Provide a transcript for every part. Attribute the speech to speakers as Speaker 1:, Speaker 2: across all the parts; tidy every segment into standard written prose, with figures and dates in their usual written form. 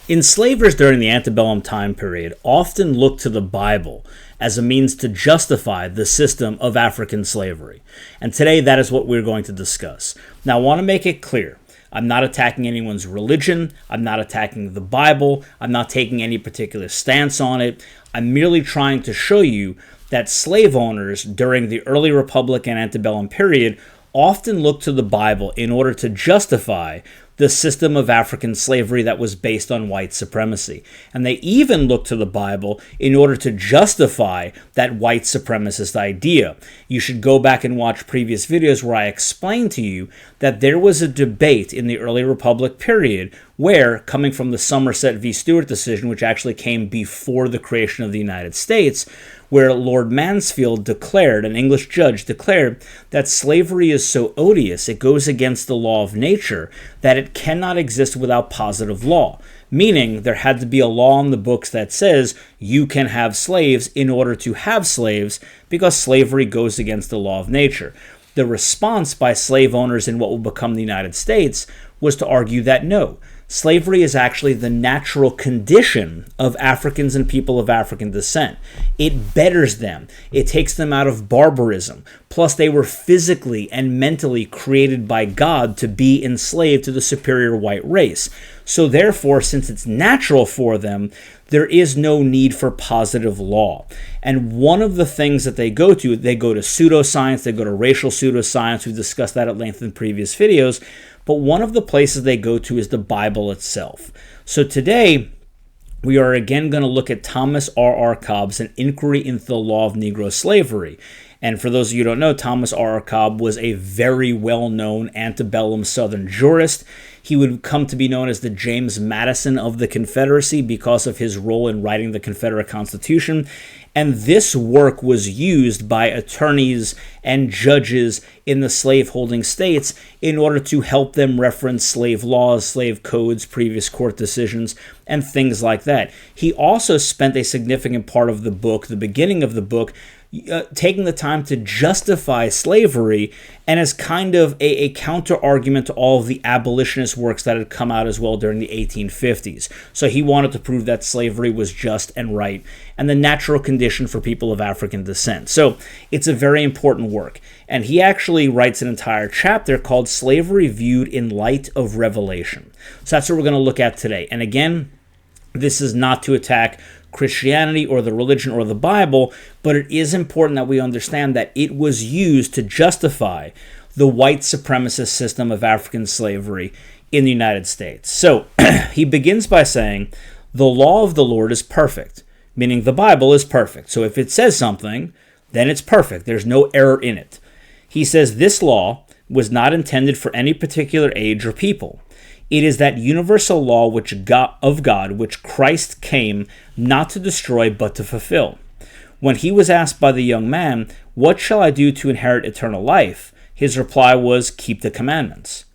Speaker 1: Enslavers during the antebellum time period often looked to the Bible as a means to justify the system of African slavery. And today that is what we're going to discuss. Now I want to make it clear, I'm not attacking anyone's religion, I'm not attacking the Bible, I'm not taking any particular stance on it. I'm merely trying to show you that slave owners during the early Republic and antebellum period often looked to the Bible in order to justify the system of African slavery that was based on white supremacy. And they even looked to the Bible in order to justify that white supremacist idea. You should go back and watch previous videos where I explained to you that there was a debate in the early Republic period where, coming from the Somerset v. Stuart decision, which actually came before the creation of the United States, where Lord Mansfield declared, an English judge declared, that slavery is so odious, it goes against the law of nature, that it cannot exist without positive law. Meaning, there had to be a law in the books that says you can have slaves in order to have slaves, because slavery goes against the law of nature. The response by slave owners in what will become the United States was to argue that no, slavery is actually the natural condition of Africans and people of African descent. It betters them. It takes them out of barbarism. Plus, they were physically and mentally created by God to be enslaved to the superior white race. So therefore, since it's natural for them, there is no need for positive law. And one of the things that they go to pseudoscience, they go to racial pseudoscience. We've discussed that at length in previous videos. But one of the places they go to is the Bible itself. So today, we are again going to look at Thomas R.R. Cobb's An Inquiry into the Law of Negro Slavery. And for those of you who don't know, Thomas R.R. Cobb was a very well-known antebellum Southern jurist. He would come to be known as the James Madison of the Confederacy because of his role in writing the Confederate Constitution. And this work was used by attorneys and judges in the slaveholding states in order to help them reference slave laws, slave codes, previous court decisions, and things like that. He also spent a significant part of the book, the beginning of the book, taking the time to justify slavery and as kind of a counter-argument to all of the abolitionist works that had come out as well during the 1850s. So he wanted to prove that slavery was just and right and the natural condition for people of African descent. So it's a very important work. And he actually writes an entire chapter called Slavery Viewed in Light of Revelation. So that's what we're going to look at today. And again, this is not to attack Christianity or the religion or the Bible, but it is important that we understand that it was used to justify the white supremacist system of African slavery in the United States. So he begins by saying, the law of the Lord is perfect, meaning the Bible is perfect. So if it says something, then it's perfect. There's no error in it. He says this law was not intended for any particular age or people. It is that universal law of God which Christ came not to destroy but to fulfill. When he was asked by the young man, "What shall I do to inherit eternal life?" his reply was, "Keep the commandments."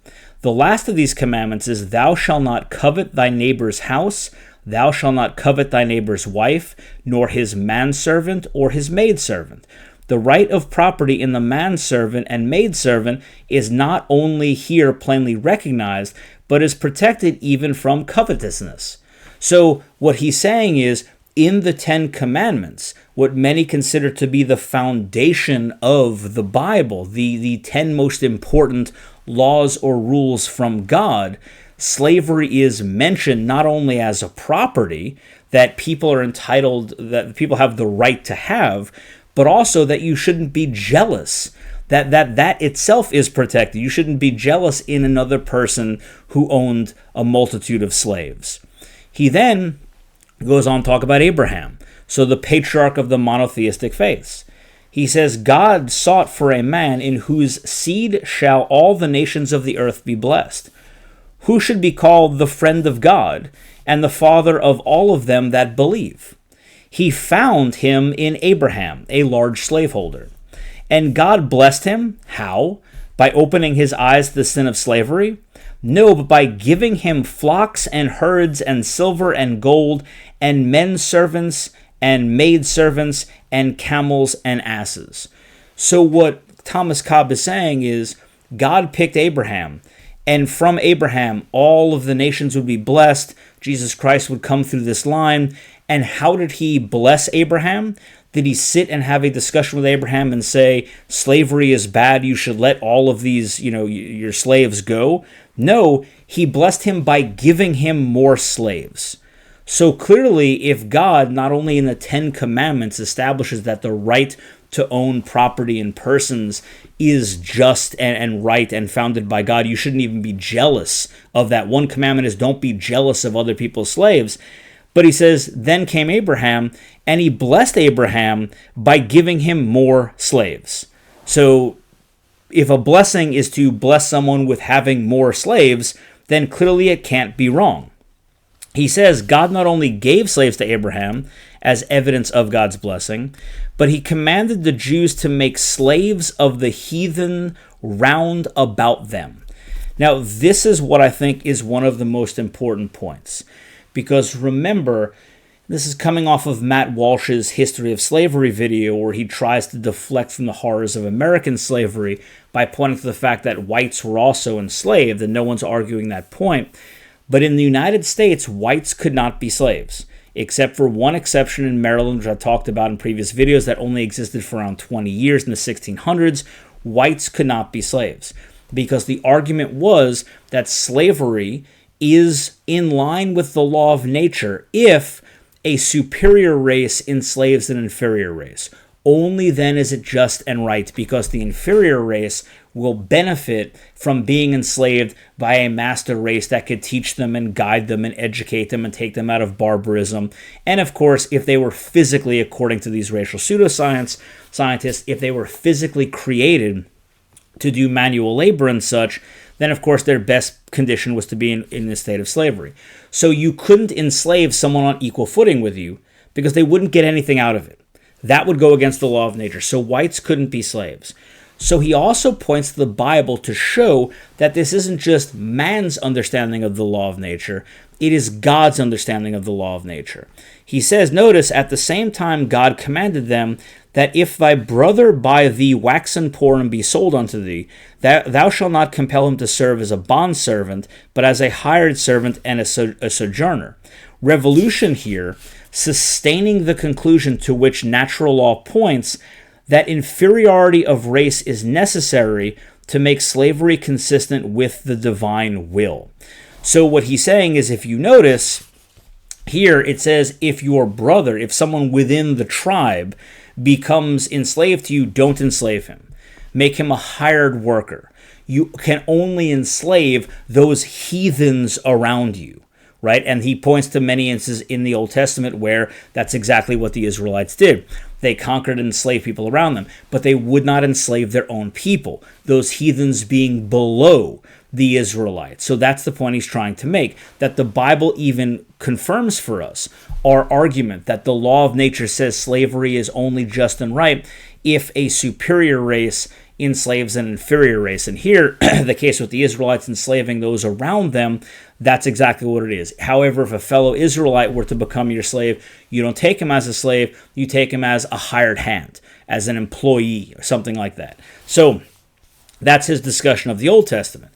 Speaker 1: The last of these commandments is, "Thou shalt not covet thy neighbor's house, thou shalt not covet thy neighbor's wife, nor his manservant or his maidservant." The right of property in the manservant and maidservant is not only here plainly recognized, but is protected even from covetousness. So what he's saying is, in the Ten Commandments, what many consider to be the foundation of the Bible, the 10 most important laws or rules from God, slavery is mentioned not only as a property that people are entitled, that people have the right to have, but also that you shouldn't be jealous. That itself is protected. You shouldn't be jealous in another person who owned a multitude of slaves. He then goes on to talk about Abraham, so the patriarch of the monotheistic faiths. He says, God sought for a man in whose seed shall all the nations of the earth be blessed, who should be called the friend of God and the father of all of them that believe. He found him in Abraham, a large slaveholder. And God blessed him. How? By opening his eyes to the sin of slavery? No, but by giving him flocks and herds and silver and gold and men servants and maid servants and camels and asses. So what Thomas Cobb is saying is God picked Abraham, and from Abraham all of the nations would be blessed Jesus Christ would come through this line. And how did he bless Abraham? Did he sit and have a discussion with Abraham and say, slavery is bad, you should let all of these, your slaves go? No, he blessed him by giving him more slaves. So clearly, if God, not only in the Ten Commandments, establishes that the right to own property and persons is just and right and founded by God, you shouldn't even be jealous of that. One commandment is don't be jealous of other people's slaves. But he says, then came Abraham, and he blessed Abraham by giving him more slaves. So if a blessing is to bless someone with having more slaves, then clearly it can't be wrong. He says God not only gave slaves to Abraham as evidence of God's blessing, but he commanded the Jews to make slaves of the heathen round about them. Now, this is what I think is one of the most important points. Because remember, this is coming off of Matt Walsh's History of Slavery video, where he tries to deflect from the horrors of American slavery by pointing to the fact that whites were also enslaved, and no one's arguing that point. But in the United States, whites could not be slaves, except for one exception in Maryland, which I talked about in previous videos, that only existed for around 20 years in the 1600s. Whites could not be slaves, because the argument was that slavery is in line with the law of nature if a superior race enslaves an inferior race. Only then is it just and right, because the inferior race will benefit from being enslaved by a master race that could teach them and guide them and educate them and take them out of barbarism. And of course, if they were physically, according to these racial pseudoscientists, if they were physically created to do manual labor and such, then of course their best condition was to be in the state of slavery. So you couldn't enslave someone on equal footing with you because they wouldn't get anything out of it. That would go against the law of nature. So whites couldn't be slaves. So he also points to the Bible to show that this isn't just man's understanding of the law of nature, it is God's understanding of the law of nature. He says, notice, at the same time God commanded them that if thy brother buy thee waxen poor and be sold unto thee, that thou shalt not compel him to serve as a bondservant, but as a hired servant and a sojourner. Revolution here, sustaining the conclusion to which natural law points, that inferiority of race is necessary to make slavery consistent with the divine will. So what he's saying is, if you notice, here it says, if your brother, if someone within the tribe becomes enslaved to you, don't enslave him. Make him a hired worker. You can only enslave those heathens around you, right? And he points to many instances in the Old Testament where that's exactly what the Israelites did. They conquered and enslaved people around them, but they would not enslave their own people, those heathens being below the Israelites. So that's the point he's trying to make, that the Bible even confirms for us our argument that the law of nature says slavery is only just and right if a superior race enslaves an inferior race. And here, the case with the Israelites enslaving those around them, that's exactly what it is. However, if a fellow Israelite were to become your slave, you don't take him as a slave, you take him as a hired hand, as an employee, or something like that. So that's his discussion of the Old Testament.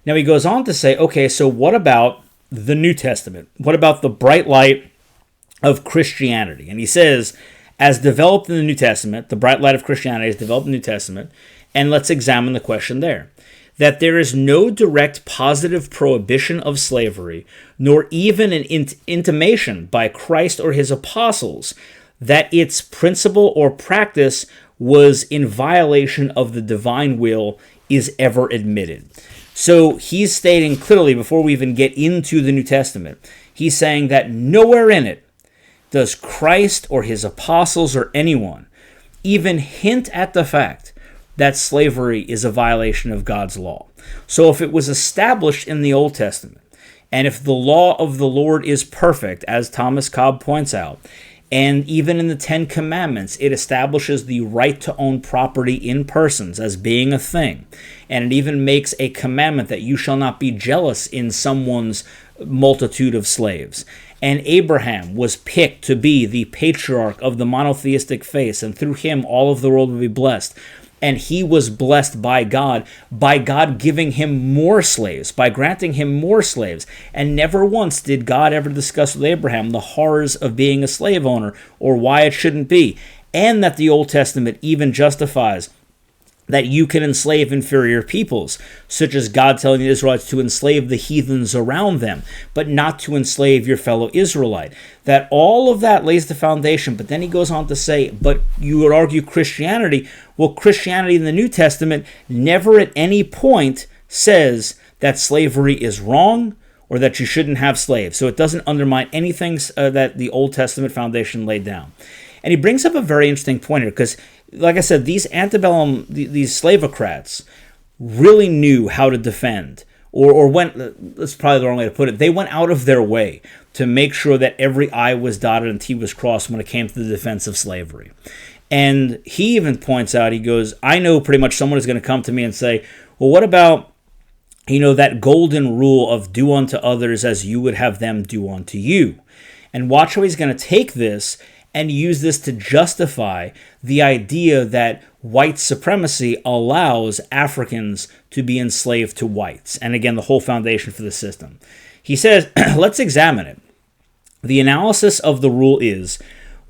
Speaker 1: Now he goes on to say, okay, so what about the New Testament? What about the bright light of Christianity? And he says, as developed in the New Testament, the bright light of Christianity is developed in the New Testament, and let's examine the question there. That there is no direct positive prohibition of slavery, nor even an intimation by Christ or his apostles that its principle or practice was in violation of the divine will is ever admitted. So he's stating clearly, before we even get into the New Testament, he's saying that nowhere in it does Christ or his apostles or anyone even hint at the fact that slavery is a violation of God's law. So if it was established in the Old Testament, and if the law of the Lord is perfect, as Thomas Cobb points out, and even in the Ten Commandments, it establishes the right to own property in persons as being a thing. And it even makes a commandment that you shall not be jealous in someone's multitude of slaves. And Abraham was picked to be the patriarch of the monotheistic faith, and through him all of the world will be blessed. and he was blessed by God giving him more slaves, by granting him more slaves. And never once did God ever discuss with Abraham the horrors of being a slave owner or why it shouldn't be. And that the Old Testament even justifies that you can enslave inferior peoples, such as God telling the Israelites to enslave the heathens around them, but not to enslave your fellow Israelite. That all of that lays the foundation, but then he goes on to say, but you would argue Christianity. Well, Christianity in the New Testament never at any point says that slavery is wrong or that you shouldn't have slaves. So it doesn't undermine anything that the Old Testament foundation laid down. And he brings up a very interesting point here, because, like I said, these antebellum, these slavocrats really knew how to defend, or went, that's probably the wrong way to put it, they went out of their way to make sure that every I was dotted and T was crossed when it came to the defense of slavery. And he even points out, he goes, I know pretty much someone is going to come to me and say, well, what about, that golden rule of do unto others as you would have them do unto you? And watch how he's going to take this and use this to justify the idea that white supremacy allows Africans to be enslaved to whites. And again, the whole foundation for the system. He says, let's examine it. The analysis of the rule is,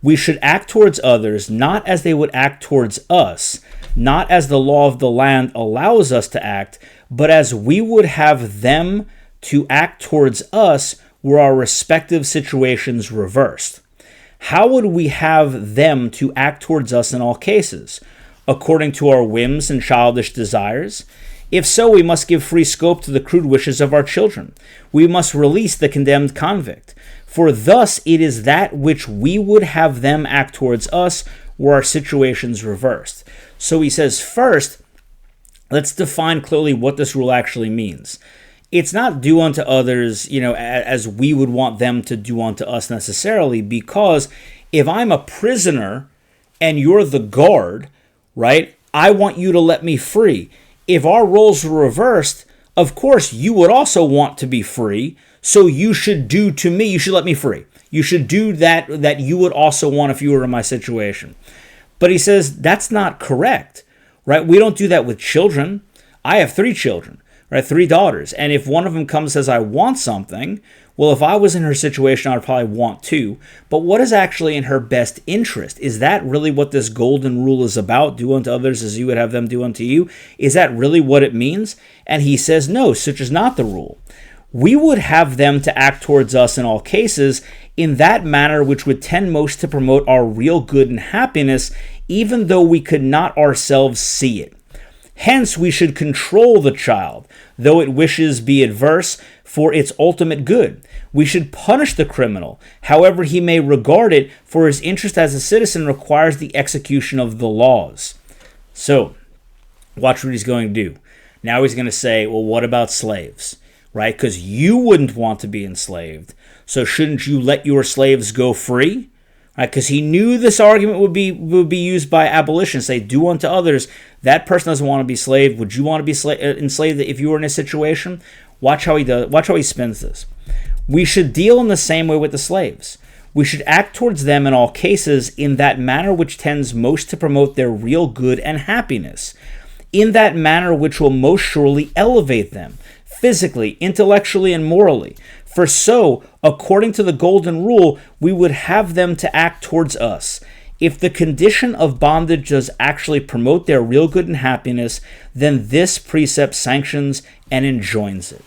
Speaker 1: we should act towards others not as they would act towards us, not as the law of the land allows us to act, but as we would have them to act towards us were our respective situations reversed. How would we have them to act towards us in all cases? According to our whims and childish desires? If so, we must give free scope to the crude wishes of our children. We must release the condemned convict. For thus it is that which we would have them act towards us were our situations reversed. So he says, first, let's define clearly what this rule actually means. It's not do unto others, as we would want them to do unto us necessarily, because if I'm a prisoner and you're the guard, right, I want you to let me free. If our roles were reversed, of course, you would also want to be free, so you should do to me, you should let me free. You should do that you would also want if you were in my situation. But he says that's not correct, right? We don't do that with children. I have 3 children. Right, 3 daughters. And if one of them comes and says, I want something, well, if I was in her situation, I'd probably want 2. But what is actually in her best interest? Is that really what this golden rule is about? Do unto others as you would have them do unto you? Is that really what it means? And he says, no, such is not the rule. We would have them to act towards us in all cases in that manner which would tend most to promote our real good and happiness, even though we could not ourselves see it. Hence, we should control the child, though it wishes be adverse, for its ultimate good. We should punish the criminal, however he may regard it, for his interest as a citizen requires the execution of the laws. So, watch what he's going to do. Now he's going to say, well, what about slaves? Right? Because you wouldn't want to be enslaved, so shouldn't you let your slaves go free? Because he knew this argument would be used by abolitionists. Say, do unto others. That person doesn't want to be enslaved. Would you want to be enslaved if you were in a situation? Watch how he does. Watch how he spins this. We should deal in the same way with the slaves. We should act towards them in all cases in that manner which tends most to promote their real good and happiness, in that manner which will most surely elevate them, physically, intellectually, and morally. For so, according to the golden rule, we would have them to act towards us. If the condition of bondage does actually promote their real good and happiness, then this precept sanctions and enjoins it.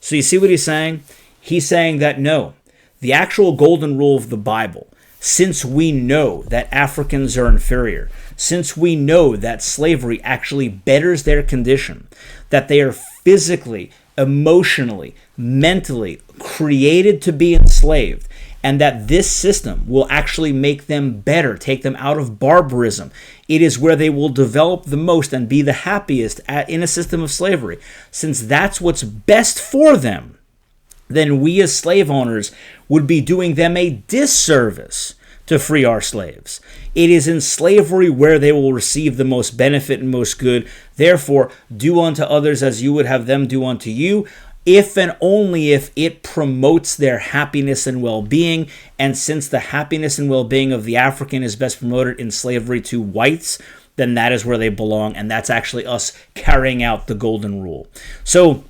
Speaker 1: So you see what he's saying? He's saying that no, the actual golden rule of the Bible, since we know that Africans are inferior, since we know that slavery actually betters their condition, that they are physically, emotionally, mentally created to be enslaved, and that this system will actually make them better, take them out of barbarism. It is where they will develop the most and be the happiest in a system of slavery. Since that's what's best for them, then we as slave owners would be doing them a disservice to free our slaves. It is in slavery where they will receive the most benefit and most good. Therefore, do unto others as you would have them do unto you, if and only if it promotes their happiness and well-being. And since the happiness and well-being of the African is best promoted in slavery to whites, then that is where they belong, and that's actually us carrying out the golden rule. So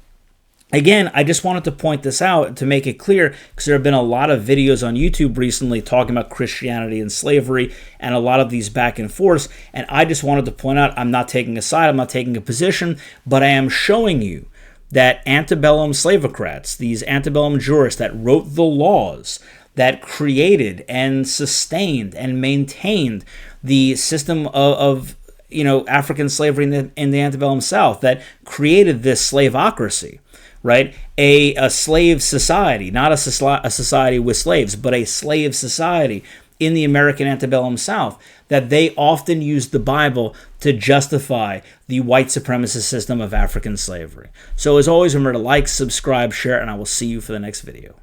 Speaker 1: again, I just wanted to point this out to make it clear, because there have been a lot of videos on YouTube recently talking about Christianity and slavery and a lot of these back and forths, and I just wanted to point out, I'm not taking a side, I'm not taking a position, but I am showing you that antebellum slavocrats, these antebellum jurists that wrote the laws that created and sustained and maintained the system of African slavery in the antebellum South, that created this slaveocracy, right? A slave society, not a society with slaves, but a slave society in the American antebellum South, that they often used the Bible to justify the white supremacist system of African slavery. So as always, remember to like, subscribe, share, and I will see you for the next video.